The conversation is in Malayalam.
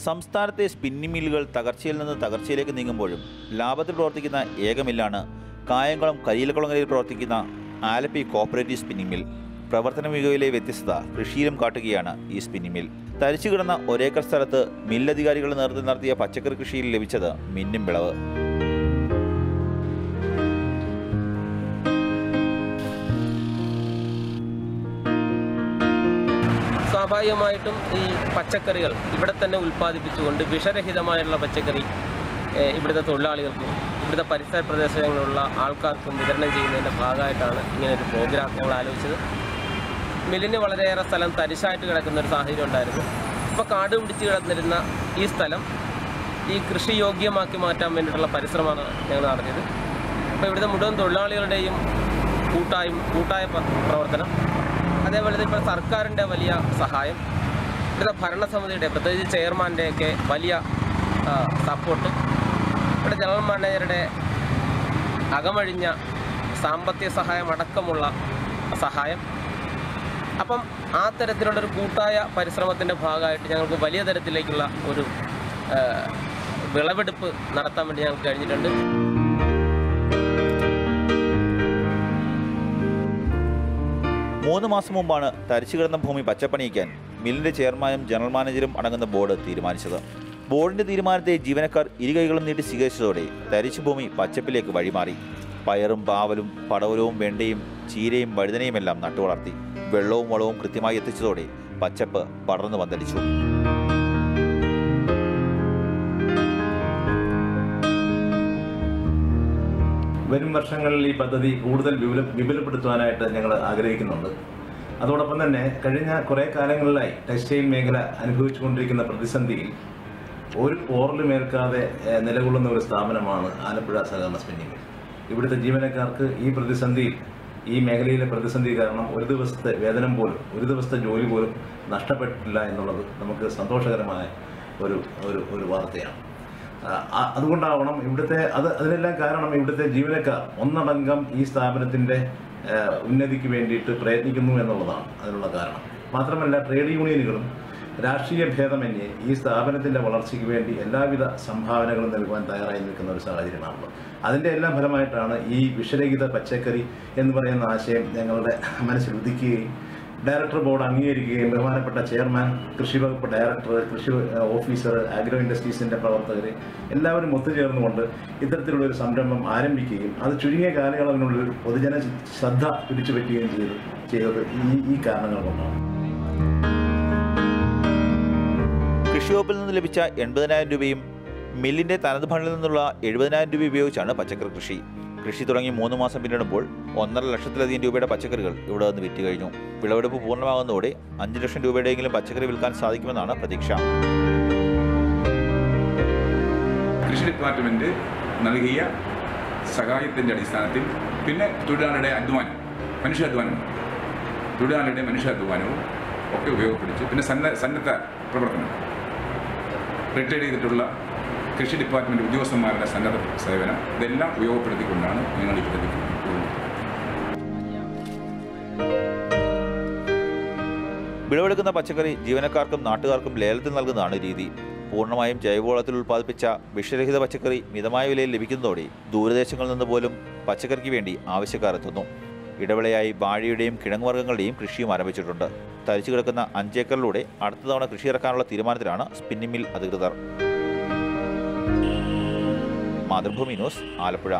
സംസ്ഥാനത്തെ സ്പിന്നിംഗ് മില്ലുകൾ തകർച്ചയിൽ നിന്ന് തകർച്ചയിലേക്ക് നീങ്ങുമ്പോഴും ലാഭത്തിൽ പ്രവർത്തിക്കുന്ന ഏക മില്ലാണ് കായംകുളം കരിയിലക്കുളങ്ങരയിൽ പ്രവർത്തിക്കുന്ന ആലപ്പി കോപ്പറേറ്റീവ് സ്പിന്നിംഗ് മിൽ. പ്രവർത്തന മികവിലെ വ്യത്യസ്തത കൃഷിയിലും കാട്ടുകയാണ് ഈ സ്പിന്നിംഗ് മിൽ. തരിച്ചു കിടന്ന ഒരേക്കർ സ്ഥലത്ത് മില്ലധികാരികളുടെ നേതൃത്വം നടത്തിയ പച്ചക്കറി കൃഷിയിൽ ലഭിച്ചത് മിന്നും വിളവ്. സ്വാഭാവികമായിട്ടും ഈ പച്ചക്കറികൾ ഇവിടെ തന്നെ ഉൽപ്പാദിപ്പിച്ചുകൊണ്ട് വിഷരഹിതമായുള്ള പച്ചക്കറി ഇവിടുത്തെ തൊഴിലാളികൾക്കും ഇവിടുത്തെ പരിസര പ്രദേശങ്ങളിലുള്ള ആൾക്കാർക്കും വിതരണം ചെയ്യുന്നതിൻ്റെ ഭാഗമായിട്ടാണ് ഇങ്ങനൊരു പ്രോഗ്രാം ഞങ്ങൾ ആലോചിച്ചത്. മില്ലിന് വളരെയേറെ സ്ഥലം തരിശായിട്ട് കിടക്കുന്ന ഒരു സാഹചര്യം ഉണ്ടായിരുന്നു. ഇപ്പോൾ കാട് പിടിച്ച് കിടന്നിരുന്ന ഈ സ്ഥലം ഈ കൃഷി യോഗ്യമാക്കി മാറ്റാൻ വേണ്ടിയിട്ടുള്ള പരിശ്രമമാണ് ഞങ്ങൾ നടത്തിയത്. അപ്പോൾ ഇവിടുത്തെ മുഴുവൻ തൊഴിലാളികളുടെയും കൂട്ടായ പ്രവർത്തനം, അതേപോലെ ഇപ്പോൾ സർക്കാരിൻ്റെ വലിയ സഹായം, ഇവിടുത്തെ ഭരണസമിതിയുടെ പ്രത്യേകിച്ച് ചെയർമാൻ്റെയൊക്കെ വലിയ സപ്പോർട്ട്, ഇവിടെ ജനറൽ മാനേജറുടെ അകമഴിഞ്ഞ സാമ്പത്തിക സഹായം അടക്കമുള്ള സഹായം. അപ്പം ആ തരത്തിലുള്ളൊരു കൂട്ടായ പരിശ്രമത്തിൻ്റെ ഭാഗമായിട്ട് ഞങ്ങൾക്ക് വലിയ തരത്തിലേക്കുള്ള ഒരു വിളവെടുപ്പ് നടത്താൻ വേണ്ടി ഞങ്ങൾക്ക് കഴിഞ്ഞിട്ടുണ്ട്. മൂന്ന് മാസം മുമ്പാണ് തരിച്ചു കിടന്ന ഭൂമി പച്ചപ്പണിയിക്കാൻ മില്ലിന്റെ ചെയർമാനും ജനറൽ മാനേജരും അടങ്ങുന്ന ബോർഡ് തീരുമാനിച്ചത്. ബോർഡിന്റെ തീരുമാനത്തെ ജീവനക്കാർ ഇരുകൈകളും നീട്ടി സ്വീകരിച്ചതോടെ തരിച്ചു ഭൂമി പച്ചപ്പിലേക്ക് വഴിമാറി. പയറും പാവലും പടവലവും വെണ്ടയും ചീരയും വഴുതനയുമെല്ലാം നട്ടുവളർത്തി. വെള്ളവും വളവും കൃത്യമായി എത്തിച്ചതോടെ പച്ചപ്പ് പടർന്നു പന്തലിച്ചു. വരും വർഷങ്ങളിൽ ഈ പദ്ധതി കൂടുതൽ വിപുലപ്പെടുത്തുവാനായിട്ട് ഞങ്ങൾ ആഗ്രഹിക്കുന്നുണ്ട്. അതോടൊപ്പം തന്നെ കഴിഞ്ഞ കുറേ കാലങ്ങളിലായി ടെക്സ്റ്റൈൽ മേഖല അനുഭവിച്ചുകൊണ്ടിരിക്കുന്ന പ്രതിസന്ധിയിൽ ഒരു പോറലുമേൽക്കാതെ നിലകൊള്ളുന്ന ഒരു സ്ഥാപനമാണ് ആലപ്പുഴ സഹകരണ സ്പിന്നിംഗ് മിൽ. ഇവിടുത്തെ ജീവനക്കാർക്ക് ഈ പ്രതിസന്ധിയിൽ, ഈ മേഖലയിലെ പ്രതിസന്ധി കാരണം ഒരു ദിവസത്തെ വേതനം പോലും, ഒരു ദിവസത്തെ ജോലി പോലും നഷ്ടപ്പെട്ടിട്ടില്ല എന്നുള്ളത് നമുക്ക് സന്തോഷകരമായ ഒരു വാർത്തയാണ്. അതുകൊണ്ടാവണം അതിനെല്ലാം കാരണം ഇവിടുത്തെ ജീവനക്കാർ ഒന്നടങ്കം ഈ സ്ഥാപനത്തിൻ്റെ ഉന്നതിക്ക് വേണ്ടിയിട്ട് പ്രയത്നിക്കുന്നു എന്നുള്ളതാണ് അതിനുള്ള കാരണം. മാത്രമല്ല, ട്രേഡ് യൂണിയനുകളും രാഷ്ട്രീയ ഭേദമന്യേ ഈ സ്ഥാപനത്തിൻ്റെ വളർച്ചയ്ക്ക് വേണ്ടി എല്ലാവിധ സംഭാവനകളും നൽകുവാൻ തയ്യാറായി നിൽക്കുന്ന ഒരു സാഹചര്യമാണല്ലോ. അതിൻ്റെ എല്ലാം ഫലമായിട്ടാണ് ഈ വിഷരഹിത പച്ചക്കറി എന്ന് പറയുന്ന ആശയം ഞങ്ങളുടെ മനസ്സിൽ ഉദിക്കുകയും ഡയറക്ടർ ബോർഡ് അംഗീകരിക്കുകയും ബഹുമാനപ്പെട്ട ചെയർമാൻ, കൃഷി വകുപ്പ് ഡയറക്ടർ, കൃഷി ഓഫീസർ, ആഗ്രോ ഇൻഡസ്ട്രീസിൻ്റെ പ്രവർത്തകർ എല്ലാവരും ഒത്തുചേർന്നുകൊണ്ട് ഇത്തരത്തിലുള്ളൊരു സംരംഭം ആരംഭിക്കുകയും അത് ചുരുങ്ങിയ കാലയളവിനുള്ളിൽ പൊതുജന ശ്രദ്ധ പിടിച്ചുപറ്റുകയും ചെയ്തത് ഈ കാരണങ്ങൾ കൊണ്ടാണ്. കൃഷി വകുപ്പിൽ നിന്ന് ലഭിച്ച 80,000 രൂപയും മില്ലിന്റെ തനത് ഫണ്ടിൽ നിന്നുള്ള 70,000 രൂപ ഉപയോഗിച്ചാണ് പച്ചക്കറി കൃഷി. കൃഷി തുടങ്ങി 3 മാസം പിന്നിടുമ്പോൾ 1.5 ലക്ഷത്തിലധികം രൂപയുടെ പച്ചക്കറികൾ ഇവിടെ നിന്ന് വിറ്റ് കഴിഞ്ഞു. വിളവെടുപ്പ് പൂർണ്ണമാകുന്നതോടെ 5 ലക്ഷം രൂപയുടെയെങ്കിലും പച്ചക്കറി വിൽക്കാൻ സാധിക്കുമെന്നാണ് പ്രതീക്ഷ. കൃഷി ഡിപ്പാർട്ട്മെന്റ് നൽകിയ സഹായത്തിൻ്റെ അടിസ്ഥാനത്തിൽ പിന്നെ തൊഴിലാളിയുടെ മനുഷ്യാധ്വാനവും ഒക്കെ ഉപയോഗപ്പെടുത്തി, പിന്നെ സന്നദ്ധ പ്രവർത്തനം, റിട്ടയർ ചെയ്തിട്ടുള്ള കൃഷി ഡിപ്പാർട്ട്മെൻറ്റ് ഉദ്യോഗസ്ഥന്മാരുടെ സന്നദ്ധ സേവനം, ഇതെല്ലാം ഉപയോഗപ്പെടുത്തിക്കൊണ്ടാണ് ഞങ്ങൾ ഈ പദ്ധതിക്ക് പോകുന്നത്. വിളവെടുക്കുന്ന പച്ചക്കറി ജീവനക്കാർക്കും നാട്ടുകാർക്കും ലേലത്തിൽ നൽകുന്നതാണ് രീതി. പൂർണ്ണമായും ജൈവവളത്തിൽ ഉൽപ്പാദിപ്പിച്ച വിഷരഹിത പച്ചക്കറി മിതമായ വിലയിൽ ലഭിക്കുന്നതോടെ ദൂരദേശങ്ങളിൽ നിന്ന് പോലും പച്ചക്കറിക്ക് വേണ്ടി ആവശ്യക്കാർ എത്തുന്നു. ഇടവിളയായി വാഴയുടെയും കിഴങ്ങുവർഗ്ഗങ്ങളുടെയും കൃഷിയും ആരംഭിച്ചിട്ടുണ്ട്. തരിച്ചു കിടക്കുന്ന 5 ഏക്കറിലൂടെ അടുത്ത തവണ കൃഷി ഇറക്കാനുള്ള തീരുമാനത്തിലാണ് സ്പിന്നിംഗ് മിൽ അധികൃതർ. മാതൃഭൂമി ന്യൂസ്, ആലപ്പുഴ.